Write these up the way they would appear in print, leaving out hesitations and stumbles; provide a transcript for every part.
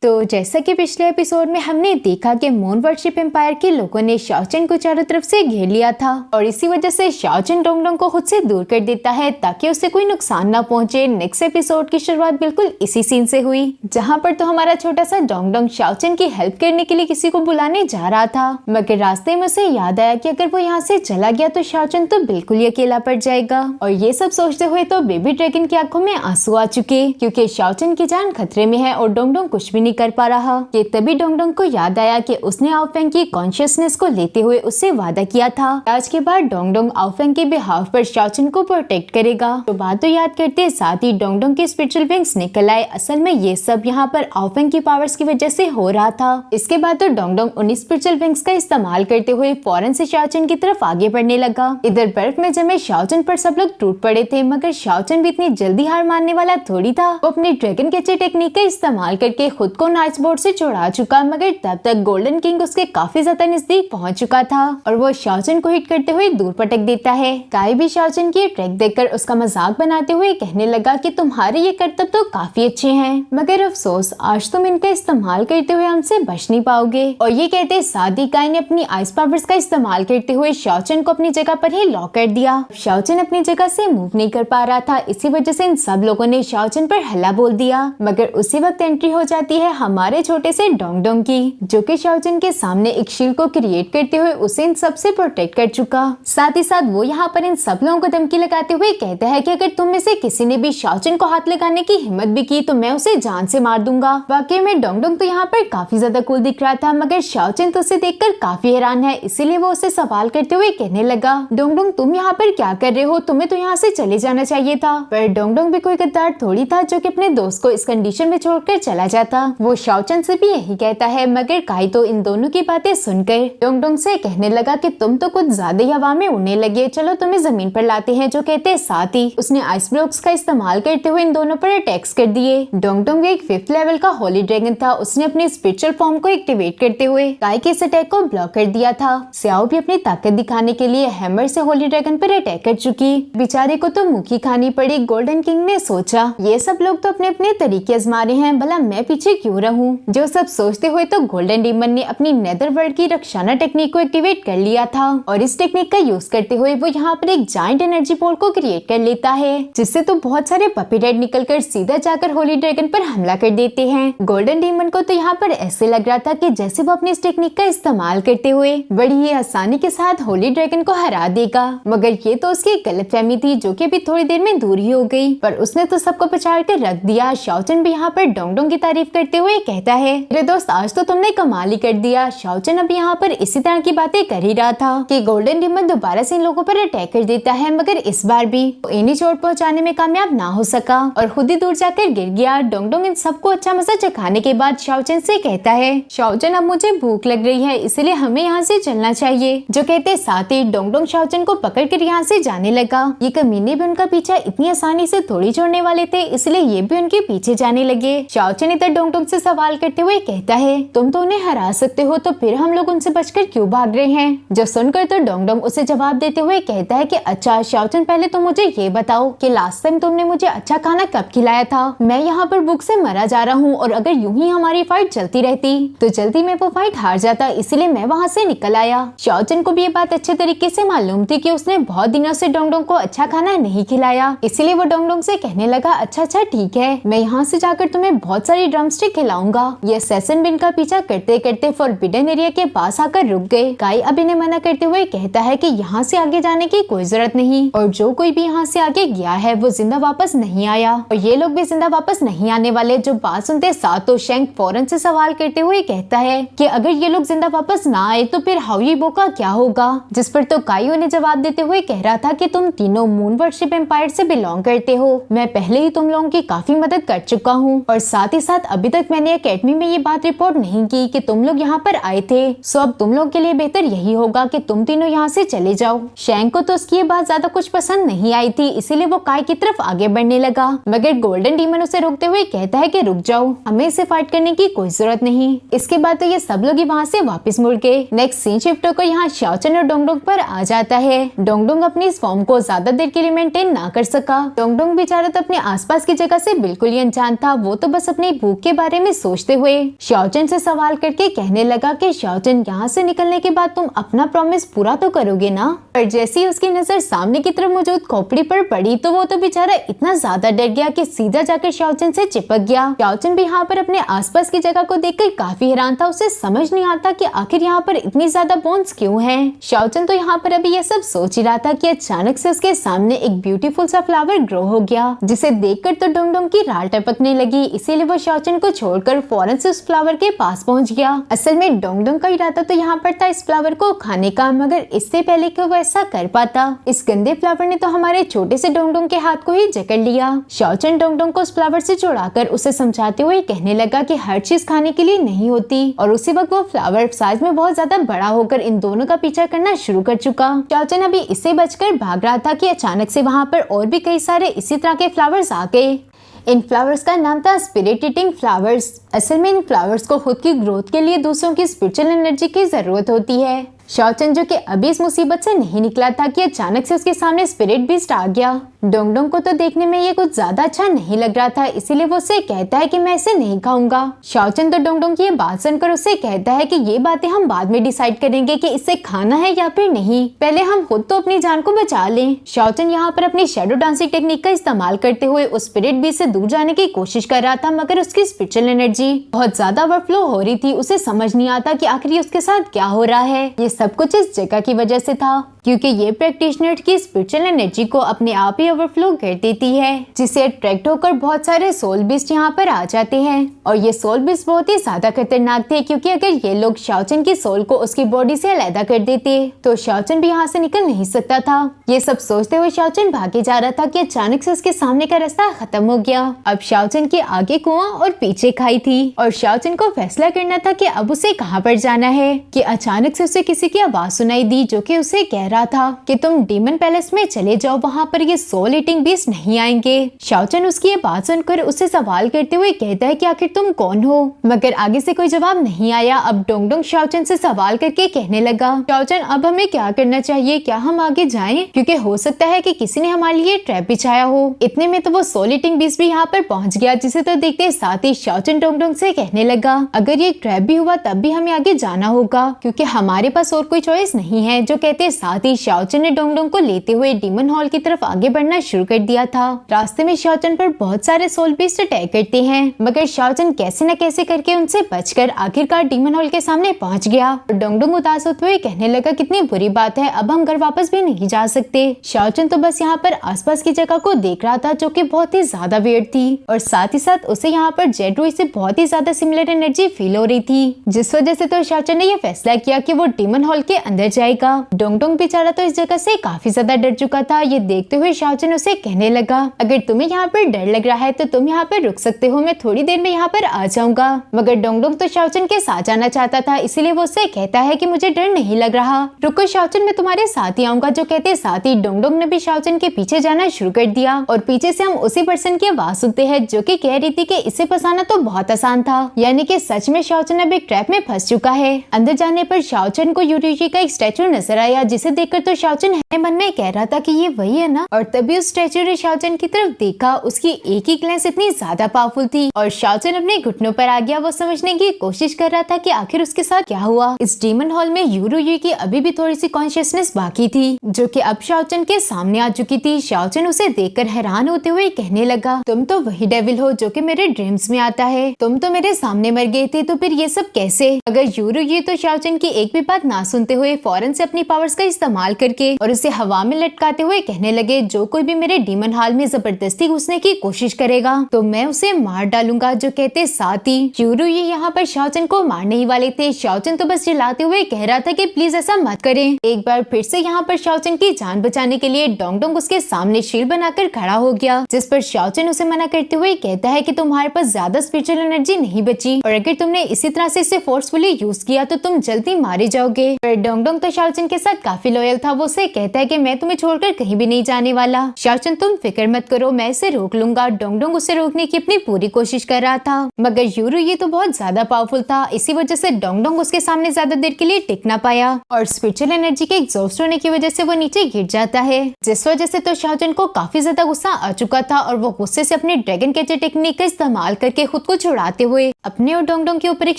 तो जैसा कि पिछले एपिसोड में हमने देखा कि मून वर्शिप एम्पायर के लोगों ने शाओचन को चारों तरफ से घेर लिया था और इसी वजह से शाओचन डोंगडोंग को खुद से दूर कर देता है ताकि उसे कोई नुकसान ना पहुंचे। नेक्स्ट एपिसोड की शुरुआत बिल्कुल इसी सीन से हुई, जहां पर तो हमारा छोटा सा डोंगडोंग शाओचन की हेल्प करने के लिए किसी को बुलाने जा रहा था, मगर रास्ते में उसे याद आया कि अगर वो यहाँ से चला गया तो शाओचन तो बिल्कुल ही अकेला पड़ जाएगा। और ये सब सोचते हुए तो बेबी ड्रैगन की आंखों में आंसू आ चुके, क्योंकि शाओचन की जान खतरे में है और डोंगडोंग कुछ भी नहीं कर पा रहा। कि तभी डोंगडोंग को याद आया कि उसने आउफेंग की कॉन्शियसनेस को लेते हुए उससे वादा किया था आज के बाद डोंगडोंग आउफेंग के बिहाफ पर शाओचन को प्रोटेक्ट करेगा। तो बात तो याद करते साथ ही डोंगडोंग के स्पिरिचुअल विंग्स निकल आए। असल में ये सब यहाँ पर आउफेंग की पावर्स की वजह से हो रहा था। इसके बाद तो डोंगडोंग उन स्पिरिचुअल विंग्स का इस्तेमाल करते हुए फौरन से शाओचन की तरफ आगे बढ़ने लगा। इधर बर्फ में जमे शाओचन पर सब लोग टूट पड़े थे, मगर शाओचन भी इतनी जल्दी हार मानने वाला थोड़ी था। वो अपनी ड्रैगन कैचर टेक्निक का इस्तेमाल करके खुद को नाइस बोर्ड से छुड़ा चुका, मगर तब तक गोल्डन किंग उसके काफी ज्यादा नजदीक पहुंच चुका था और वो शाओचन को हिट करते हुए दूर पटक देता है। काई भी शाओचन की ट्रैक देखकर उसका मजाक बनाते हुए कहने लगा कि तुम्हारे ये करतब तो काफी अच्छे हैं, मगर अफसोस आज तुम इनका इस्तेमाल करते हुए हमसे बच नहीं पाओगे। और ये कहते साथ ही काई ने अपनी आइस पावर्स का इस्तेमाल करते हुए शाओचन को अपनी जगह पर ही लॉक कर दिया। शाओचन अपनी जगह से मूव नहीं कर पा रहा था, इसी वजह से इन सब लोगों ने शाओचन पर हल्ला बोल दिया। मगर उसी वक्त एंट्री हो जाती है हमारे छोटे से डोंगडोंग की, जो कि शाओचन के सामने एक शील्ड को क्रिएट करते हुए उसे इन सब से प्रोटेक्ट कर चुका। साथ ही साथ वो यहाँ पर इन सब लोगों को धमकी लगाते हुए कहता है कि अगर तुम में से किसी ने भी शाओचन को हाथ लगाने की हिम्मत भी की तो मैं उसे जान से मार दूंगा। वाकई में डोंगडोंग तो यहाँ पर काफी ज्यादा कूल दिख रहा था, मगर शाओचन तो उसे देखकर काफी हैरान है, इसीलिए वो उसे सवाल करते हुए कहने लगा, डोंगडोंग तुम यहाँ पर क्या कर रहे हो, तुम्हें तो यहाँ से चले जाना चाहिए था। पर डोंगडोंग भी कोई गद्दार थोड़ी था जो कि अपने दोस्त को इस कंडीशन में छोड़कर चला जाता। वो शाओचन से भी यही कहता है, मगर काई तो इन दोनों की बातें सुनकर डोंगडोंग से कहने लगा कि तुम तो कुछ ज्यादा ही हवा में उड़ने लगे, चलो तुम्हें जमीन पर लाते हैं। जो कहते साथ ही उसने आइस ब्लॉक्स का इस्तेमाल करते हुए इन दोनों पर अटैक्स कर दिए। डोंगडोंग एक 5th लेवल का होली ड्रैगन था, उसने अपने स्पिरिचुअल फॉर्म को एक्टिवेट करते हुए काई के इस अटैक को ब्लॉक कर दिया था। स्याओ भी अपनी ताकत दिखाने के लिए हैमर से होली ड्रैगन पर अटैक कर चुकी, बेचारे को तो मुखी खानी पड़ी। गोल्डन किंग ने सोचा ये सब लोग तो अपने अपने तरीके आजमा रहे हैं, भला मैं पीछे क्यों रहूं। जो सब सोचते हुए तो गोल्डन डीमन ने अपनी नेदर वर्ल्ड की रक्षाना टेक्निक को एक्टिवेट कर लिया था और इस टेक्निक का यूज करते हुए वो यहाँ पर एक जायंट एनर्जी पोल को क्रिएट कर लेता है, जिससे तो बहुत सारे पपी हेड निकलकर सीधा जाकर होली ड्रैगन पर हमला कर देते हैं। गोल्डन डीमन को तो यहाँ पर ऐसे लग रहा था कि जैसे वो अपनी इस टेक्निक का इस्तेमाल करते हुए बड़ी ही आसानी के साथ होली ड्रैगन को हरा देगा, मगर ये तो उसकी गलतफहमी थी जो कि अभी थोड़ी देर में दूर ही हो गई। पर उसने तो सबको पछाड़ कर रख दिया। शाओचन भी यहाँ पर डोंगडोंग की तारीफ करते हुए कहता है, अरे दोस्त आज तो तुमने कमाल ही कर दिया। शाओचन अब यहाँ पर इसी तरह की बातें कर ही रहा था कि गोल्डन डीमन दोबारा से इन लोगों पर अटैक कर देता है, मगर इस बार भी इन्हीं चोट पहुंचाने में कामयाब ना हो सका और खुद ही दूर जाकर गिर गया। डोंगडोंग इन सबको अच्छा मजा चखाने के बाद शाओचन से कहता है, शाओचन अब मुझे भूख लग रही है, इसलिए हमें यहाँ से चलना चाहिए। जो कहते साथ ही डोंगडोंग शाओचन को पकड़कर यहाँ से जाने लगा। ये कमीने भी उनका पीछा इतनी आसानी से थोड़ी छोड़ने वाले थे, इसलिए ये भी उनके पीछे जाने लगे। शाओचन इधर डोंगडोंग से सवाल करते हुए कहता है, तुम तो उन्हें हरा सकते हो तो फिर हम लोग उनसे बचकर क्यों भाग रहे हैं। जो सुनकर तो डोंगडोंग उसे जवाब देते हुए कहता है कि अच्छा शाओचन पहले तो मुझे ये बताओ कि लास्ट टाइम तुमने मुझे अच्छा खाना कब खिलाया था। मैं यहाँ पर भूख से मरा जा रहा हूँ और अगर यूं ही हमारी फाइट चलती रहती तो जल्दी मैं वो फाइट हार जाता, इसलिए मैं वहाँ से निकल आया। शाओचन को भी ये बात अच्छे तरीके से मालूम थी कि उसने बहुत दिनों से डोंगडोंग को अच्छा खाना नहीं खिलाया, इसलिए वो डोंगडोंग से कहने लगा, अच्छा ठीक है, मैं यहाँ से जाकर तुम्हें बहुत सारी ड्रमस्टिक खिलाऊंगा। ये सेसन बिन का पीछा करते करते फॉरबिडन एरिया के पास आकर रुक गए। काई अब इन्हें मना करते हुए कहता है कि यहाँ से आगे जाने की कोई जरूरत नहीं और जो कोई भी यहाँ से आगे गया है वो जिंदा वापस नहीं आया और ये लोग भी जिंदा वापस नहीं आने वाले। जो बात सुनते साथ तो शेंग फौरन से सवाल करते हुए कहता है कि अगर ये लोग जिंदा वापस ना आए तो फिर हाउयीबो का क्या होगा। जिस पर तो काई उन्हें जवाब देते हुए कह रहा था कि तुम तीनों मून वर्शिप एम्पायर से बिलोंग करते हो, मैं पहले ही तुम लोगों की काफी मदद कर चुका हूँ और साथ ही साथ अभी तक मैंने एकेडमी में ये बात रिपोर्ट नहीं की कि तुम लोग यहाँ पर आए थे, सो अब तुम लोग के लिए बेहतर यही होगा कि तुम तीनों यहाँ से चले जाओ। शेंग को तो उसकी ये बात ज्यादा कुछ पसंद नहीं आई थी, इसीलिए वो काई की तरफ आगे बढ़ने लगा, मगर गोल्डन डीमन उसे रोकते हुए कहता है कि रुक जाओ, हमें इसे फाइट करने की कोई जरूरत नहीं। इसके बाद तो ये सब लोग ही वहाँ से वापस मुड़ गए। नेक्स्ट सीन शिफ्ट होकर यहाँ शाओचन और डोंगडोंग पर आ जाता है। डोंगडोंग अपनी इस फॉर्म को ज्यादा देर के लिए मेंटेन ना कर सका। डोंगडोंग बेचारा तो अपने आसपास की जगह से बिल्कुल ही अनजान था, वो तो बस अपनी भूख के बारे बारे में सोचते हुए शाओचन से सवाल करके कहने लगा कि शाओचन, यहाँ से निकलने के बाद तुम अपना प्रॉमिस पूरा तो करोगे ना? पर जैसे ही उसकी नजर सामने की तरफ मौजूद खोपड़ी पर पड़ी तो वो तो बेचारा इतना ज्यादा डर गया कि सीधा जाकर शाओचन से चिपक गया। शाओचन भी यहाँ पर अपने आसपास की जगह को देखकर काफी हैरान था। उसे समझ नहीं आता कि आखिर यहाँ पर इतनी ज्यादा बोन्स क्यों हैं। शाओचन तो यहाँ पर अभी ये सब सोच ही रहा था कि अचानक से उसके सामने एक ब्यूटीफुल सा फ्लावर ग्रो हो गया, जिसे देखकर तो डोंगडोंग की राल टपकने लगी। इसीलिए वो शाओचन को छोड़कर फौरन से उस फ्लावर के पास पहुंच गया। असल में डोंगडोंग का इरादा तो यहाँ पर था इस फ्लावर को खाने का, मगर इससे पहले कि वो ऐसा कर पाता, इस गंदे फ्लावर ने तो हमारे छोटे से डोंगडोंग के हाथ को ही जकड़ लिया। शाओचन डोंगडोंग को उस फ्लावर से छुड़ाकर उसे समझाते हुए कहने लगा कि हर चीज खाने के लिए नहीं होती, और उसी वक्त वो फ्लावर साइज में बहुत ज्यादा बड़ा होकर इन दोनों का पीछा करना शुरू कर चुका। शाओचन अभी इससे बचकर भाग रहा था कि अचानक से वहाँ पर और भी कई सारे इसी तरह के फ्लावर्स आ गए। इन फ्लावर्स का नाम था स्पिरिट ईटिंग फ्लावर्स। असल में इन फ्लावर्स को खुद की ग्रोथ के लिए दूसरों की स्पिरिचुअल एनर्जी की जरूरत होती है। शाओचन जो कि अभी इस मुसीबत से नहीं निकला था कि अचानक से उसके सामने स्पिरिट बीस्ट आ गया। डोंगडोंग को तो देखने में ये कुछ ज्यादा अच्छा नहीं लग रहा था, इसीलिए वो उससे कहता है कि मैं इसे नहीं खाऊंगा। शाओचन तो डोंगडोंग की ये बात सुनकर उससे कहता है कि ये बातें हम बाद में डिसाइड करेंगे कि इसे खाना है या फिर नहीं, पहले हम खुद तो अपनी जान को बचा लें। शाओचन यहाँ पर अपनी शैडो डांसिंग टेक्निक का इस्तेमाल करते हुए उस स्पिरिट बीस्ट से दूर जाने की कोशिश कर रहा था, मगर उसकी स्पिरिचुअल एनर्जी बहुत ज्यादा ओवरफ्लो हो रही थी। उसे समझ नहीं आता कि आखिर उसके साथ क्या हो रहा है। ये सब कुछ इस जगह की वजह से था, क्योंकि ये प्रैक्टिशनर की स्पिरिचुअल एनर्जी को अपने आप ही ओवरफ्लो कर देती है, जिसे अट्रैक्ट होकर बहुत सारे सोल बीस्ट यहाँ पर आ जाते हैं। और ये सोल बीस्ट बहुत ही ज्यादा खतरनाक थे, क्योंकि अगर ये लोग शाओचन की सोल को उसकी बॉडी से अलग कर देते तो शाओचन भी यहाँ से निकल नहीं सकता था। ये सब सोचते हुए शाओचन भागे जा रहा था कि अचानक से उसके सामने का रास्ता खत्म हो गया। अब शाओचन के आगे कुआं और पीछे खाई थी, और शाओचन को फैसला करना था कि अब उसे कहाँ पर जाना है कि अचानक से उसे किसी की आवाज सुनाई दी, जो कि उसे कह रहा था कि तुम डीमन पैलेस में चले जाओ, वहाँ पर ये सोल ईटिंग बीस्ट नहीं आएंगे। शाओचन उसकी ये बात सुनकर उससे सवाल करते हुए कहता है कि आखिर तुम कौन हो, मगर आगे से कोई जवाब नहीं आया। अब डोंगडोंग शाओचन से सवाल करके कहने लगा, शाओचन अब हमें क्या करना चाहिए, क्या हम आगे जाएं? क्योंकि हो सकता है कि किसी ने हमारे लिए ट्रैप बिछाया हो। इतने में तो वो सोल ईटिंग बीस्ट भी यहाँ पर पहुँच गया, जिसे तो देखते साथ ही शाओचन डोंगडोंग से कहने लगा, अगर ये ट्रैप भी हुआ तब भी हमें आगे जाना होगा, क्योंकि हमारे पास और कोई चॉइस नहीं है। जो कहते साथ ही शाओचन ने डोंगडोंग को लेते हुए डीमन हॉल की तरफ आगे बढ़ना शुरू कर दिया था। रास्ते में शाओचन पर बहुत सारे सोल बीस्ट अटैक करते हैं, मगर शाओचन कैसे न कैसे करके उनसे बचकर आखिरकार डीमन हॉल के सामने पहुंच गया। डोंगडोंग उदास होते हुए कहने लगा, कितनी बुरी बात है, अब हम घर वापस भी नहीं जा सकते। शाओचन तो बस यहाँ पर आसपास की जगह को देख रहा था, जो कि बहुत ही ज्यादा वियर्ड थी, और साथ ही साथ उसे यहाँ पर जेड रूई से बहुत ही ज्यादा सिमिलर एनर्जी फील हो रही थी, जिस वजह से तो शाओचन ने यह फैसला किया कि वो डीमन हॉल के अंदर जाएगा। डोंगडोंग बेचारा तो इस जगह से काफी ज्यादा डर चुका था। ये देखते हुए शाओचन उसे कहने लगा, अगर तुम्हें यहाँ पर डर लग रहा है तो तुम यहाँ पर रुक सकते हो, मैं थोड़ी देर में यहाँ पर आ जाऊंगा। मगर डोंगडोंग तो शाओचन के साथ जाना चाहता था, इसीलिए वो उससे कहता है कि मुझे डर नहीं लग रहा, रुको शाओचन, मैं तुम्हारे साथ ही आऊंगा। जो कहते साथ ही डोंगडोंग ने भी शाओचन के पीछे जाना शुरू कर दिया, और पीछे से हम उसी पर्सन की आवाज सुनते हैं, जो कि कह रही थी कि इसे फंसाना तो बहुत आसान था, यानी कि सच में शाओचन अब एक ट्रैप में फंस चुका है। अंदर जाने पर शाओचन को यूरुजी का एक स्टैचू नजर आया, जिसे देखकर तो शाओचन मन में कह रहा था कि ये वही है ना। और तभी उस स्टैचू ने शाओचन की तरफ देखा, उसकी एक ही ग्लेंस इतनी ज्यादा पावरफुल थी, और शाओचन अपने घुटनों पर आ गया। वो समझने की कोशिश कर रहा था कि आखिर उसके साथ क्या हुआ। इस डीमन हॉल में यूरुजी की अभी भी थोड़ी सी कॉन्शियसनेस बाकी थी, जो कि अब शाओचन के सामने आ चुकी थी। शाओचन उसे देखकर हैरान होते हुए कहने लगा, तुम तो वही डेविल हो जो कि मेरे ड्रीम्स में आता है, तुम तो मेरे सामने मर गए थे, तो फिर ये सब कैसे? अगर यूरुजी तो शाओचन की एक भी बात ना सुनते हुए फौरन से अपनी पावर्स का इस्तेमाल करके और उसे हवा में लटकाते हुए कहने लगे, जो कोई भी मेरे डीमन हॉल में जबरदस्ती घुसने की कोशिश करेगा तो मैं उसे मार डालूंगा। जो कहते साथ ही यूरुजी यहाँ पर शाओचन को मारने ही वाले थे। शाओचन तो बस चिल्लाते हुए कह रहा था कि प्लीज ऐसा मत करें। एक बार फिर से यहाँ पर शाओचन की जान बचाने के लिए डोंगडोंग उसके सामने शील्ड बनाकर खड़ा हो गया, जिस पर शाओचन उसे मना करते हुए कहता है कि तुम्हारे पास ज्यादा स्पिरिचुअल एनर्जी नहीं बची, और अगर तुमने इसी तरह से इसे फोर्सफुली यूज किया तो तुम जल्दी मारे जाओगे। पर डोंगडोंग तो शाओचन के साथ काफी लॉयल था वो उसे कहता है कि मैं तुम्हें छोड़कर कहीं भी नहीं जाने वाला। शाओचन तुम फिक्र मत करो, मैं इसे रोक लूंगा। डोंगडोंग उसे रोकने की अपनी पूरी कोशिश कर रहा था, मगर यूरू ये तो बहुत ज्यादा पावरफुल था। इसी वजह से डोंगडोंग उसके सामने ज्यादा देर के लिए टिक ना पाया और स्पिरिचुअल एनर्जी के एग्जॉस्ट होने की वजह से वो नीचे गिर जाता है, जिस वजह से तो शाओचन को काफी ज्यादा गुस्सा आ चुका था और वो गुस्से से अपने ड्रैगन कैचर टेक्निक का इस्तेमाल करके खुद को छुड़ाते हुए अपने और डोंगडोंग के ऊपर एक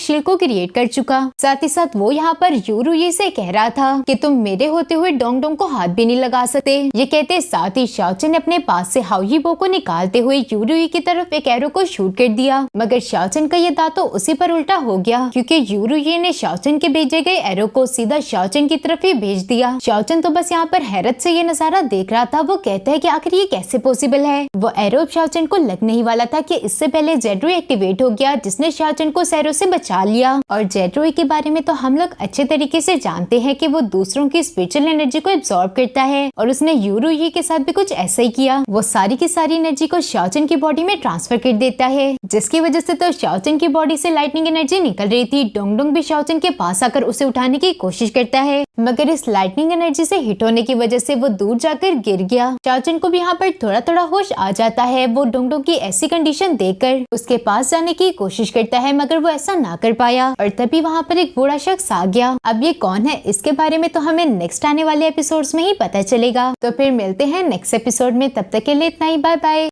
शील्ड को क्रिएट कर चुका। साथ ही साथ वो यहाँ पर यूरू ये से कह रहा था कि तुम मेरे होते हुए डोंगडोंग को हाथ भी नहीं लगा सकते। ये कहते साथ ही शाओचन ने अपने पास से हाओयी बो को निकालते हुए यूरू की तरफ एक एरो को शूट कर दिया, मगर शाओचन का ये दांत तो उसी पर उल्टा हो गया क्योंकि यूरू ने शाओचन के भेजे गए एरो को सीधा शाओचन की तरफ ही भेज दिया। शाओचन तो बस यहाँ पर हैरत से ये नजारा देख रहा था। वो कहता है कि आखिर ये कैसे पॉसिबल है। वो एरो शाओचन को लग नहीं वाला था कि इससे पहले जेड्रो एक्टिवेट हो गया, जिसने शाओचन को एरो से बचा लिया। और जेड्रो के बारे में तो हम लोग अच्छे तरीके से जानते हैं कि वो दूसरों की स्पिरिचुअल एनर्जी को एब्सॉर्ब करता है और उसने यूरू के साथ भी कुछ ऐसा ही किया। वो सारी की सारी एनर्जी को शाओचन की बॉडी में ट्रांसफर कर देता है, जिसकी वजह से तो शाओचन की बॉडी से लाइटनिंग एनर्जी निकल रही थी। डोंगडोंग भी शाओचन के पास आकर उसे उठाने की कोशिश करता है, मगर इस लाइटनिंग एनर्जी से हिट होने की वजह से वो दूर जाकर गिर गया। शाओचन को भी यहाँ पर थोड़ा थोड़ा होश आ जाता है। वो डोंगडोंग की ऐसी कंडीशन देखकर उसके पास जाने की कोशिश करता है, मगर वो ऐसा ना कर पाया और तभी वहाँ पर एक बूढ़ा शख्स आ गया। अब ये कौन है इसके बारे में तो हमें नेक्स्ट आने वाले एपिसोड्स में ही पता चलेगा। तो फिर मिलते हैं नेक्स्ट एपिसोड में, तब तक के लिए इतना ही, बाय बाय।